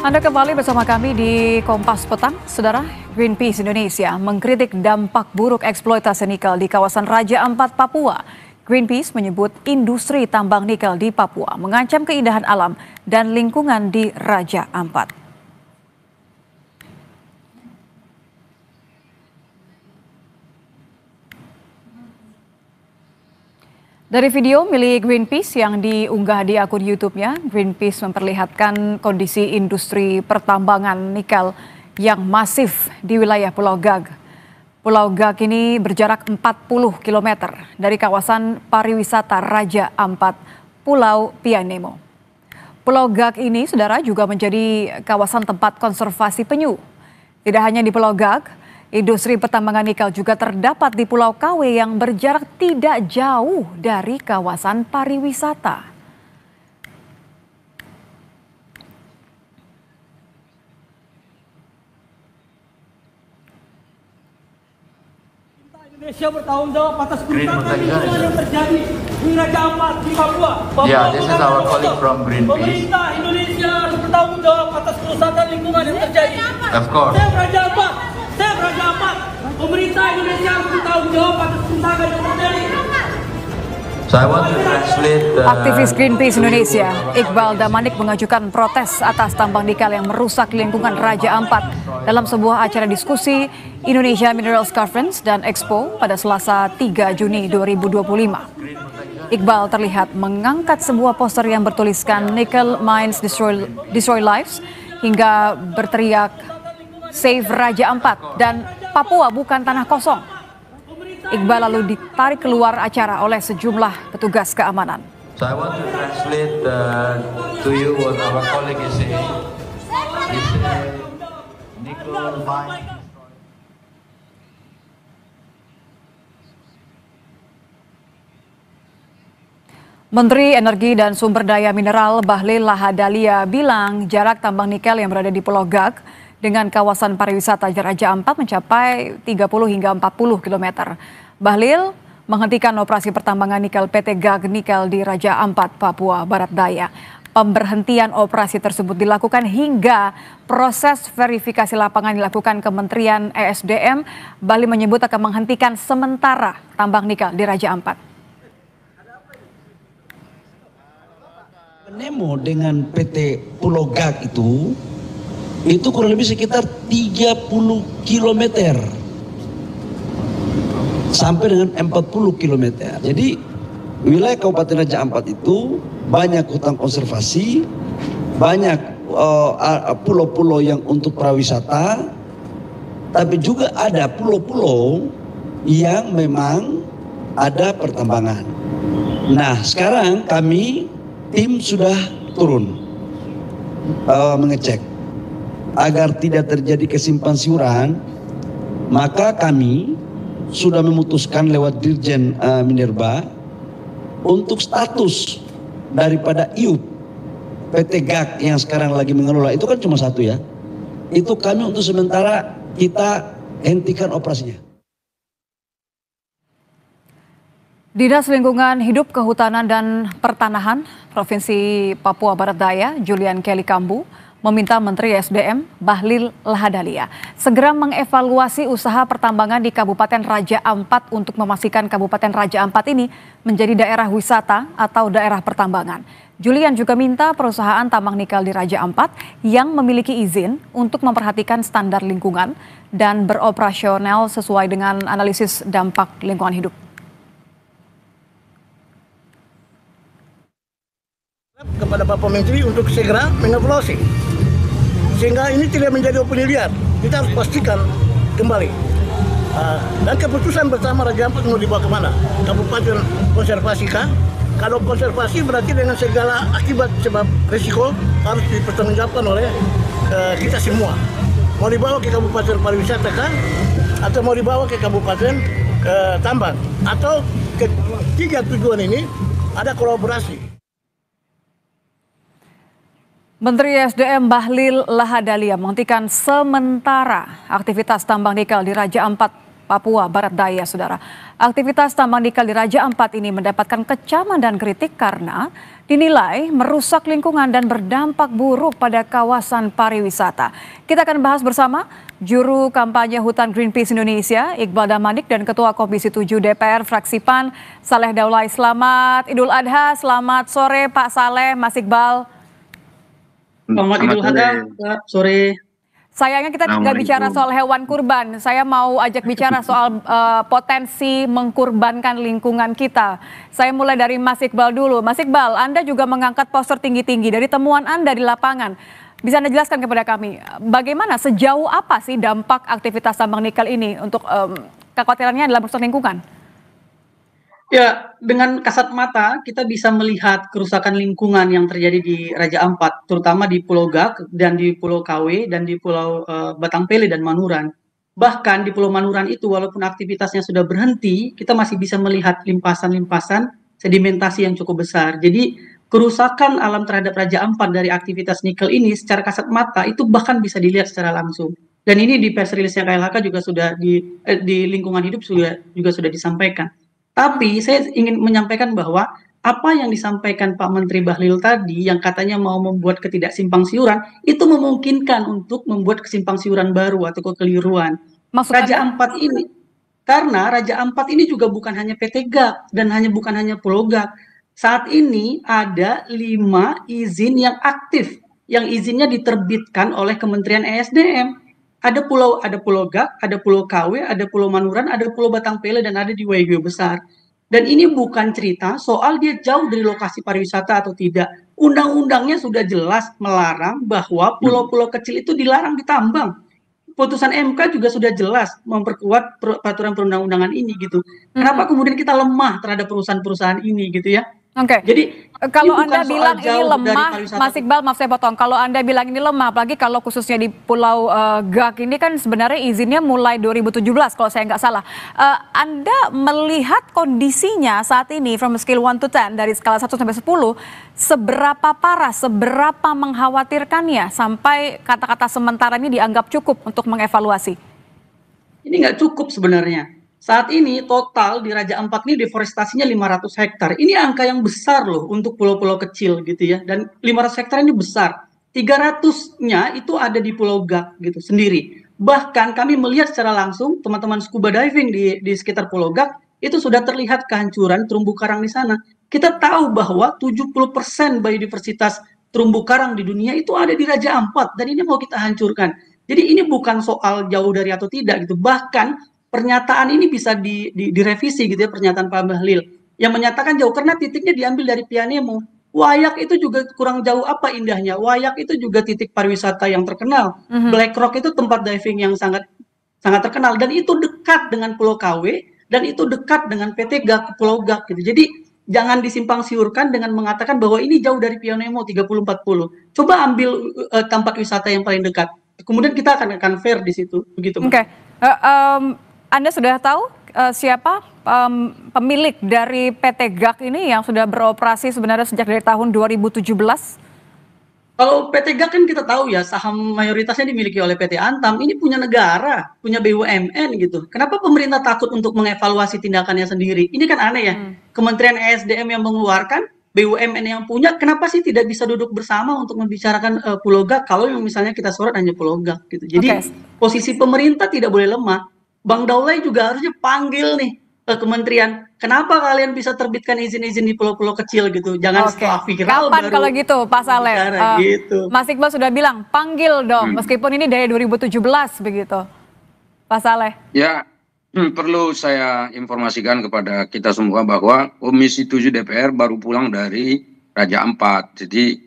Anda kembali bersama kami di Kompas Petang. Saudara, Greenpeace Indonesia mengkritik dampak buruk eksploitasi nikel di kawasan Raja Ampat, Papua. Greenpeace menyebut industri tambang nikel di Papua mengancam keindahan alam dan lingkungan di Raja Ampat. Dari video milik Greenpeace yang diunggah di akun YouTube-nya, Greenpeace memperlihatkan kondisi industri pertambangan nikel yang masif di wilayah Pulau Gag. Pulau Gag ini berjarak 40 km dari kawasan pariwisata Raja Ampat, Pulau Pianemo. Pulau Gag ini, saudara, juga menjadi kawasan tempat konservasi penyu. Tidak hanya di Pulau Gag, industri pertambangan nikel juga terdapat di Pulau Kawe yang berjarak tidak jauh dari kawasan pariwisata. Indonesia bertanggung jawab atas kerusakan lingkungan yang terjadi di Raja Ampat di Papua. This is our colleague from Greenpeace. Pemerintah Indonesia harus bertanggung jawab atas kerusakan lingkungan yang terjadi. Of course. Saya Raja Ampat. Pemerintah Indonesia harus bertanggung jawab atas kerusakan yang terjadi. So I want to translate Aktivis Greenpeace Indonesia, Iqbal Damanik, mengajukan protes atas tambang nikel yang merusak lingkungan Raja Ampat dalam sebuah acara diskusi Indonesia Minerals Conference dan Expo pada Selasa 3 Juni 2025. Iqbal terlihat mengangkat sebuah poster yang bertuliskan "Nickel Mines Destroy Lives" hingga berteriak "Save Raja Ampat" dan "Papua bukan tanah kosong". Iqbal lalu ditarik keluar acara oleh sejumlah petugas keamanan. So I want to translate to you what our colleague is saying. He said, nickel mine. Menteri Energi dan Sumber Daya Mineral Bahlil Lahadalia bilang jarak tambang nikel yang berada di Pulau Gag dengan kawasan pariwisata Raja Ampat mencapai 30 hingga 40 km. Bahlil menghentikan operasi pertambangan nikel PT Gag Nikel di Raja Ampat, Papua Barat Daya. Pemberhentian operasi tersebut dilakukan hingga proses verifikasi lapangan dilakukan Kementerian ESDM. Bahlil menyebut akan menghentikan sementara tambang nikel di Raja Ampat. Nemo dengan PT Pulau Gag itu kurang lebih sekitar 30 km sampai dengan 40 km. Jadi wilayah Kabupaten Raja Ampat itu banyak hutan konservasi, banyak pulau-pulau yang untuk pariwisata, tapi juga ada pulau-pulau yang memang ada pertambangan. Nah, sekarang tim sudah turun mengecek agar tidak terjadi kesimpang siuran, maka kami sudah memutuskan lewat Dirjen Minerba untuk status daripada IUP PT Gag yang sekarang lagi mengelola, itu kan cuma satu ya, itu kami untuk sementara kita hentikan operasinya. Dinas Lingkungan Hidup, Kehutanan dan Pertanahan Provinsi Papua Barat Daya, Julian Kelly Kambu, meminta Menteri SDM Bahlil Lahadalia segera mengevaluasi usaha pertambangan di Kabupaten Raja Ampat untuk memastikan Kabupaten Raja Ampat ini menjadi daerah wisata atau daerah pertambangan. Julian juga minta perusahaan tambang nikel di Raja Ampat yang memiliki izin untuk memperhatikan standar lingkungan dan beroperasional sesuai dengan analisis dampak lingkungan hidup. Kepada Bapak Menteri untuk segera mengevaluasi sehingga ini tidak menjadi opini liar. Kita harus pastikan kembali dan keputusan bersama Raja Ampat mau dibawa kemana, kabupaten konservasi kah? Kalau konservasi berarti dengan segala akibat sebab risiko harus dipertanggungjawabkan oleh kita semua. Mau dibawa ke kabupaten pariwisata kah, atau mau dibawa ke kabupaten tambang, atau ketiga tujuan ini ada kolaborasi. Menteri SDM Bahlil Lahadalia menghentikan sementara aktivitas tambang nikel di Raja Ampat, Papua Barat Daya, Saudara. Aktivitas tambang nikel di Raja Ampat ini mendapatkan kecaman dan kritik karena dinilai merusak lingkungan dan berdampak buruk pada kawasan pariwisata. Kita akan bahas bersama Juru Kampanye Hutan Greenpeace Indonesia, Iqbal Damanik, dan Ketua Komisi 7 DPR Fraksi PAN, Saleh Daulay. Selamat Idul Adha, selamat sore Pak Saleh, Mas Iqbal. Selamat Idul Adha, sore. Sayangnya kita tidak bicara soal hewan kurban. Saya mau ajak bicara soal potensi mengkurbankan lingkungan kita. Saya mulai dari Mas Iqbal dulu. Mas Iqbal, Anda juga mengangkat poster tinggi-tinggi dari temuan Anda di lapangan. Bisa Anda jelaskan kepada kami, bagaimana, sejauh apa sih dampak aktivitas tambang nikel ini untuk kekhawatirannya dalam urusan lingkungan? Ya, dengan kasat mata kita bisa melihat kerusakan lingkungan yang terjadi di Raja Ampat, terutama di Pulau Gak dan di Pulau KW dan di Pulau Batangpele dan Manuran. Bahkan di Pulau Manuran itu walaupun aktivitasnya sudah berhenti, kita masih bisa melihat limpasan-limpasan sedimentasi yang cukup besar. Jadi kerusakan alam terhadap Raja Ampat dari aktivitas nikel ini secara kasat mata itu bahkan bisa dilihat secara langsung. Dan ini di press release-nya KLHK juga sudah di lingkungan hidup juga sudah disampaikan. Tapi saya ingin menyampaikan bahwa apa yang disampaikan Pak Menteri Bahlil tadi yang katanya mau membuat ketidaksimpangsiuran itu memungkinkan untuk membuat kesimpangsiuran baru atau kekeliruan. Raja Ampat ini, karena Raja Ampat ini juga bukan hanya PT GAK dan bukan hanya Pulau GAK. Saat ini ada 5 izin yang aktif, yang izinnya diterbitkan oleh Kementerian ESDM. Ada Pulau GAK, ada Pulau KW, ada Pulau Manuran, ada Pulau Batangpele, dan ada di Waigeo Besar. Dan ini bukan cerita soal dia jauh dari lokasi pariwisata atau tidak. Undang-undangnya sudah jelas melarang bahwa pulau-pulau kecil itu dilarang ditambang. Putusan MK juga sudah jelas memperkuat peraturan perundang-undangan ini gitu. Kenapa kemudian kita lemah terhadap perusahaan-perusahaan ini gitu ya? Oke. Jadi kalau Anda bilang ini lemah, Mas Iqbal, maaf saya potong. Kalau Anda bilang ini lemah, apalagi kalau khususnya di Pulau Gak ini kan sebenarnya izinnya mulai 2017 kalau saya nggak salah. Anda melihat kondisinya saat ini from scale 1 to 10 dari skala 1 sampai 10, seberapa parah, seberapa mengkhawatirkannya sampai kata-kata sementara ini dianggap cukup untuk mengevaluasi? Ini nggak cukup sebenarnya. Saat ini total di Raja Ampat ini deforestasinya 500 hektar. Ini angka yang besar loh untuk pulau-pulau kecil gitu ya. Dan 500 hektar ini besar. 300-nya itu ada di Pulau Gak gitu sendiri. Bahkan kami melihat secara langsung teman-teman scuba diving di sekitar Pulau Gak itu sudah terlihat kehancuran terumbu karang di sana. Kita tahu bahwa 70% biodiversitas terumbu karang di dunia itu ada di Raja Ampat dan ini mau kita hancurkan. Jadi ini bukan soal jauh dari atau tidak gitu. Bahkan pernyataan ini bisa direvisi gitu ya, pernyataan Pak Bahlil yang menyatakan jauh karena titiknya diambil dari Pianemo. Wayak itu juga kurang jauh apa indahnya. Wayak itu juga titik pariwisata yang terkenal. Black Rock itu tempat diving yang sangat terkenal dan itu dekat dengan Pulau KW dan itu dekat dengan PT GAK Pulau GAK gitu. Jadi jangan disimpang siurkan dengan mengatakan bahwa ini jauh dari Pianemo 30-40. Coba ambil tempat wisata yang paling dekat. Kemudian kita akan fair di situ begitu. Oke. Anda sudah tahu siapa pemilik dari PT GAK ini yang sudah beroperasi sebenarnya sejak dari tahun 2017? Kalau PT GAK kan kita tahu ya saham mayoritasnya dimiliki oleh PT Antam. Ini punya negara, punya BUMN gitu. Kenapa pemerintah takut untuk mengevaluasi tindakannya sendiri? Ini kan aneh ya. Kementerian ESDM yang mengeluarkan, BUMN yang punya, kenapa sih tidak bisa duduk bersama untuk membicarakan Pulau GAK kalau yang misalnya kita sorot hanya Pulau GAK gitu. Jadi posisi pemerintah tidak boleh lemah. Bang Daulay juga harusnya panggil nih ke kementerian. Kenapa kalian bisa terbitkan izin-izin di pulau-pulau kecil gitu? Jangan setelah viral kapan kalau gitu Pak Saleh? Gitu. Mas Iqbal sudah bilang panggil dong, meskipun ini dari 2017 begitu. Pak Saleh. Ya, perlu saya informasikan kepada kita semua bahwa Komisi 7 DPR baru pulang dari Raja Ampat. Jadi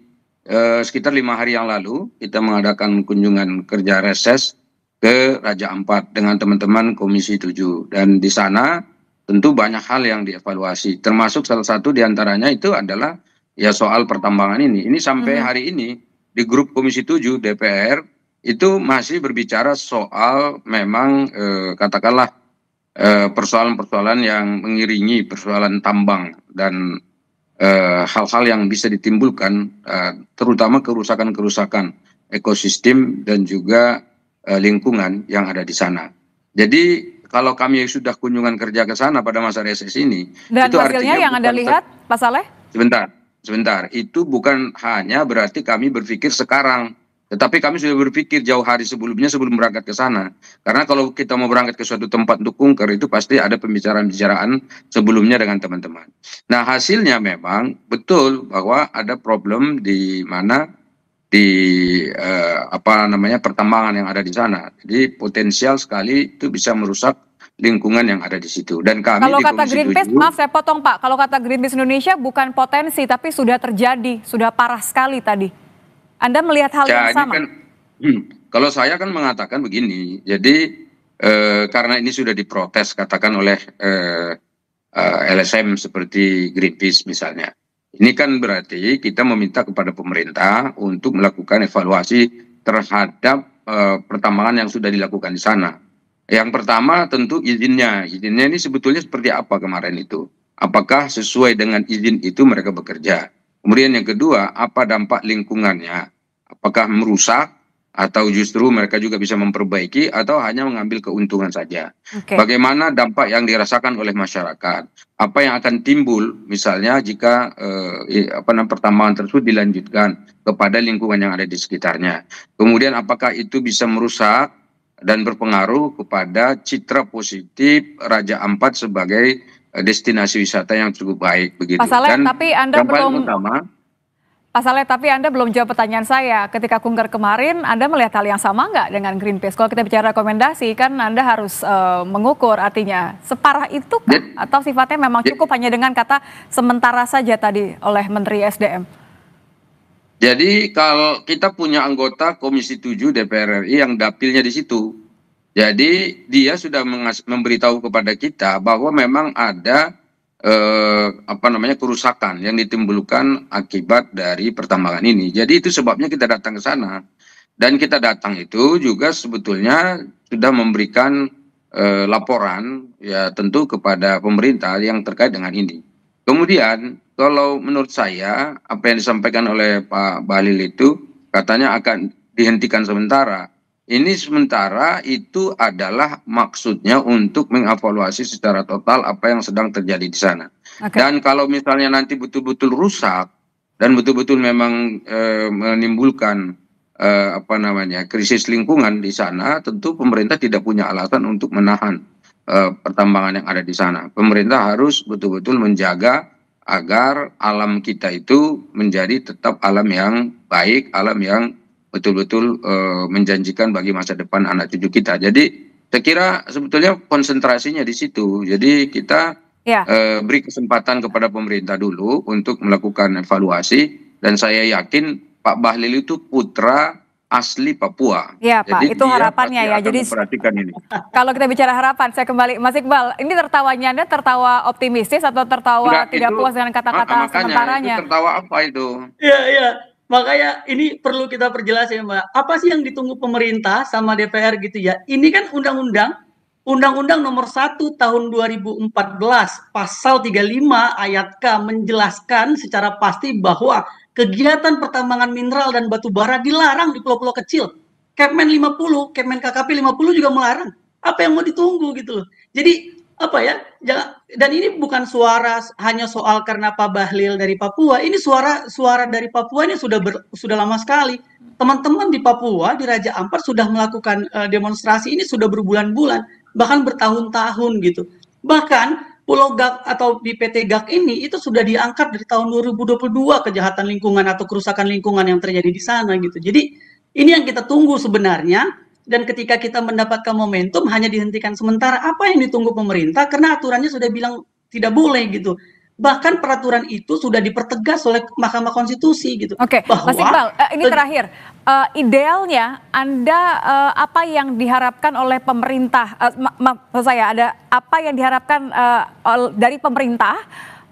sekitar 5 hari yang lalu kita mengadakan kunjungan kerja reses ke Raja Ampat dengan teman-teman Komisi 7 dan di sana tentu banyak hal yang dievaluasi termasuk salah satu diantaranya itu adalah ya soal pertambangan ini sampai hari ini di grup Komisi 7 DPR itu masih berbicara soal memang katakanlah persoalan-persoalan yang mengiringi persoalan tambang dan hal-hal yang bisa ditimbulkan terutama kerusakan-kerusakan ekosistem dan juga lingkungan yang ada di sana. Jadi kalau kami sudah kunjungan kerja ke sana pada masa reses ini, Dan itu hasilnya artinya yang Anda lihat, Pak Saleh? Sebentar. Itu bukan hanya berarti kami berpikir sekarang, tetapi kami sudah berpikir jauh hari sebelumnya sebelum berangkat ke sana. Karena kalau kita mau berangkat ke suatu tempat untuk kunker, itu pasti ada pembicaraan-pembicaraan sebelumnya dengan teman-teman. Nah, hasilnya memang betul bahwa ada problem di mana pertambangan yang ada di sana. Jadi potensial sekali itu bisa merusak lingkungan yang ada di situ. Dan kami Kalau di kata Komisi Greenpeace, 7, maaf saya potong Pak, kalau kata Greenpeace Indonesia bukan potensi tapi sudah terjadi, sudah parah sekali tadi. Anda melihat hal yang sama? Kalau saya kan mengatakan begini, jadi karena ini sudah diprotes katakan oleh LSM seperti Greenpeace misalnya. Ini kan berarti kita meminta kepada pemerintah untuk melakukan evaluasi terhadap pertambangan yang sudah dilakukan di sana. Yang pertama tentu izinnya. Izinnya ini sebetulnya seperti apa kemarin itu? Apakah sesuai dengan izin itu mereka bekerja? Kemudian yang kedua, apa dampak lingkungannya? Apakah merusak atau justru mereka juga bisa memperbaiki atau hanya mengambil keuntungan saja? Bagaimana dampak yang dirasakan oleh masyarakat? Apa yang akan timbul misalnya jika pertambangan tersebut dilanjutkan kepada lingkungan yang ada di sekitarnya? Kemudian apakah itu bisa merusak dan berpengaruh kepada citra positif Raja Ampat sebagai destinasi wisata yang cukup baik begitu. Pak Saleh, Dan tapi Anda yang paling belum utama, Pak Saleh, tapi Anda belum jawab pertanyaan saya. Ketika kunker kemarin, Anda melihat hal yang sama nggak dengan Greenpeace? Kalau kita bicara rekomendasi, kan Anda harus mengukur artinya separah itu kan? Atau sifatnya memang cukup hanya dengan kata sementara saja tadi oleh Menteri SDM? Jadi kalau kita punya anggota Komisi 7 DPR RI yang dapilnya di situ. Jadi dia sudah memberitahu kepada kita bahwa memang ada kerusakan yang ditimbulkan akibat dari pertambangan ini. Jadi itu sebabnya kita datang ke sana. Dan kita datang itu juga sebetulnya sudah memberikan laporan ya tentu kepada pemerintah yang terkait dengan ini. Kemudian kalau menurut saya apa yang disampaikan oleh Pak Bahlil itu katanya akan dihentikan sementara. Ini sementara itu adalah maksudnya untuk mengevaluasi secara total apa yang sedang terjadi di sana. Dan kalau misalnya nanti betul-betul rusak dan betul-betul memang menimbulkan krisis lingkungan di sana, tentu pemerintah tidak punya alasan untuk menahan pertambangan yang ada di sana. Pemerintah harus betul-betul menjaga agar alam kita itu menjadi tetap alam yang baik, alam yang betul-betul menjanjikan bagi masa depan anak cucu kita. Jadi saya kira sebetulnya konsentrasinya di situ. Jadi kita beri kesempatan kepada pemerintah dulu untuk melakukan evaluasi, dan saya yakin Pak Bahlil itu putra asli Papua. Iya Pak, itu harapannya ya. Jadi ini. Kalau kita bicara harapan, saya kembali Mas Iqbal. Ini tertawanya Anda tertawa optimistis atau tertawa tidak puas dengan kata-kata sementaranya? Itu tertawa apa itu? Iya. Makanya ini perlu kita perjelas ya Mbak. Apa sih yang ditunggu pemerintah sama DPR gitu ya? Ini kan Undang-Undang Nomor 1 Tahun 2014 Pasal 35 Ayat K menjelaskan secara pasti bahwa kegiatan pertambangan mineral dan batu bara dilarang di pulau-pulau kecil. Kepmen 50, Kepmen KKP 50 juga melarang. Apa yang mau ditunggu gitu loh. Jadi dan ini bukan suara hanya soal karena Pak Bahlil dari Papua. Ini suara dari Papua ini sudah lama sekali. Teman-teman di Papua di Raja Ampat sudah melakukan demonstrasi ini sudah berbulan-bulan, bahkan bertahun-tahun gitu. Bahkan Pulau GAK atau di PT GAK ini itu sudah diangkat dari tahun 2022 kejahatan lingkungan atau kerusakan lingkungan yang terjadi di sana gitu. Jadi ini yang kita tunggu sebenarnya. Dan ketika kita mendapatkan momentum hanya dihentikan sementara, apa yang ditunggu pemerintah? Karena aturannya sudah bilang tidak boleh gitu. Bahkan peraturan itu sudah dipertegas oleh Mahkamah Konstitusi gitu. Oke, Mas Iqbal, ini terakhir. Idealnya Anda apa yang diharapkan oleh pemerintah? Maksud saya ada apa yang diharapkan dari pemerintah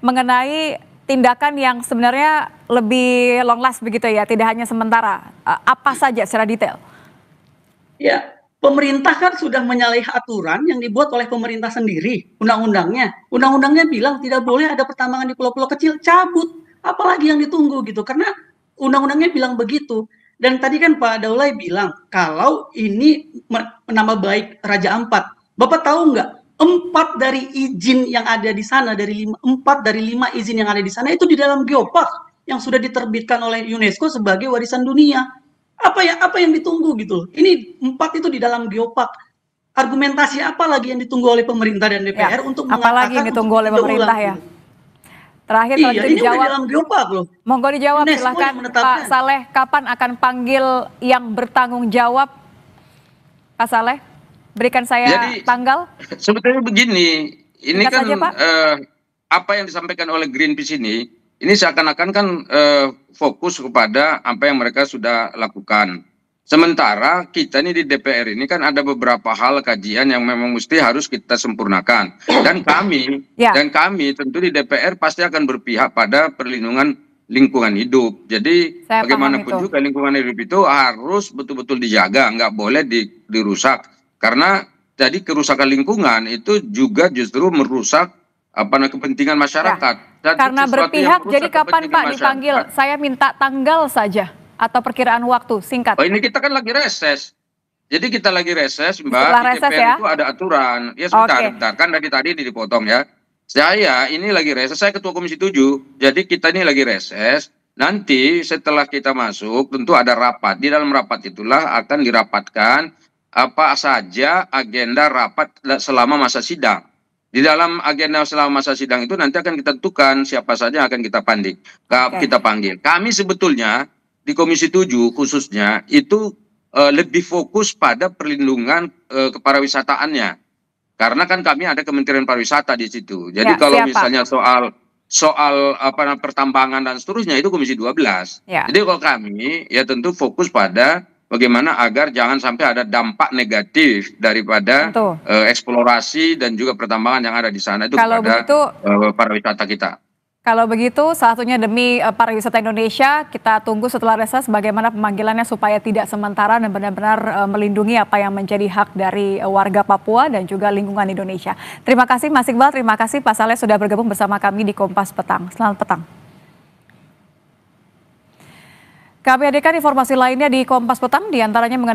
mengenai tindakan yang sebenarnya lebih long last begitu ya, tidak hanya sementara. Apa saja secara detail? Ya, pemerintah kan sudah menyalahi aturan yang dibuat oleh pemerintah sendiri, undang-undangnya. Undang-undangnya bilang tidak boleh ada pertambangan di pulau-pulau kecil, cabut. Apalagi yang ditunggu gitu, karena undang-undangnya bilang begitu. Dan tadi kan Pak Daulay bilang, kalau ini menambah baik Raja Ampat, Bapak tahu nggak? 4 dari izin yang ada di sana, 4 dari 5 izin yang ada di sana itu di dalam geopark yang sudah diterbitkan oleh UNESCO sebagai warisan dunia. Apa yang ditunggu gitu? Ini 4 itu di dalam geopark. Argumentasi apa lagi yang ditunggu oleh pemerintah dan DPR untuk apalagi yang ditunggu oleh pemerintah ya? Terakhir kalau itu dijawab. Ini dalam geopark loh. Monggo dijawab silahkan Pak Saleh, kapan akan panggil yang bertanggung jawab? Pak Saleh, berikan saya tanggal. Sebetulnya begini, ini kan saja, apa yang disampaikan oleh Greenpeace ini seakan-akan kan fokus kepada apa yang mereka sudah lakukan. Sementara kita ini di DPR ini kan ada beberapa hal kajian yang memang mesti harus kita sempurnakan. Dan kami tentu di DPR pasti akan berpihak pada perlindungan lingkungan hidup. Jadi bagaimanapun juga lingkungan hidup itu harus betul-betul dijaga, nggak boleh dirusak. Karena jadi kerusakan lingkungan itu juga justru merusak kepentingan masyarakat. Dan karena berpihak, jadi kapan Pak dipanggil? Saya minta tanggal saja atau perkiraan waktu singkat. Oh, ini kita kan lagi reses. Jadi kita lagi reses, Mbak. Setelah di reses DPR ya? itu ada aturan. Ya sebentar, kan dari tadi dipotong ya. Saya ini lagi reses, saya ketua Komisi 7. Jadi kita ini lagi reses. Nanti setelah kita masuk tentu ada rapat. Di dalam rapat itulah akan dirapatkan apa saja agenda rapat selama masa sidang. Di dalam agenda selama masa sidang itu nanti akan kita tentukan siapa saja yang akan kita panggil. Kami sebetulnya di Komisi 7 khususnya itu lebih fokus pada perlindungan kepariwisataannya. Karena kan kami ada Kementerian Pariwisata di situ. Jadi kalau misalnya soal pertambangan dan seterusnya itu Komisi 12. Jadi kalau kami ya tentu fokus pada bagaimana agar jangan sampai ada dampak negatif daripada eksplorasi dan juga pertambangan yang ada di sana itu kepada pariwisata kita. Kalau begitu, salah satunya demi pariwisata Indonesia, kita tunggu setelah reses bagaimana pemanggilannya supaya tidak sementara dan benar-benar melindungi apa yang menjadi hak dari warga Papua dan juga lingkungan Indonesia. Terima kasih Mas Iqbal, terima kasih Pak Saleh sudah bergabung bersama kami di Kompas Petang. Selamat petang. Kami hadirkan informasi lainnya di Kompas Petang, diantaranya mengenai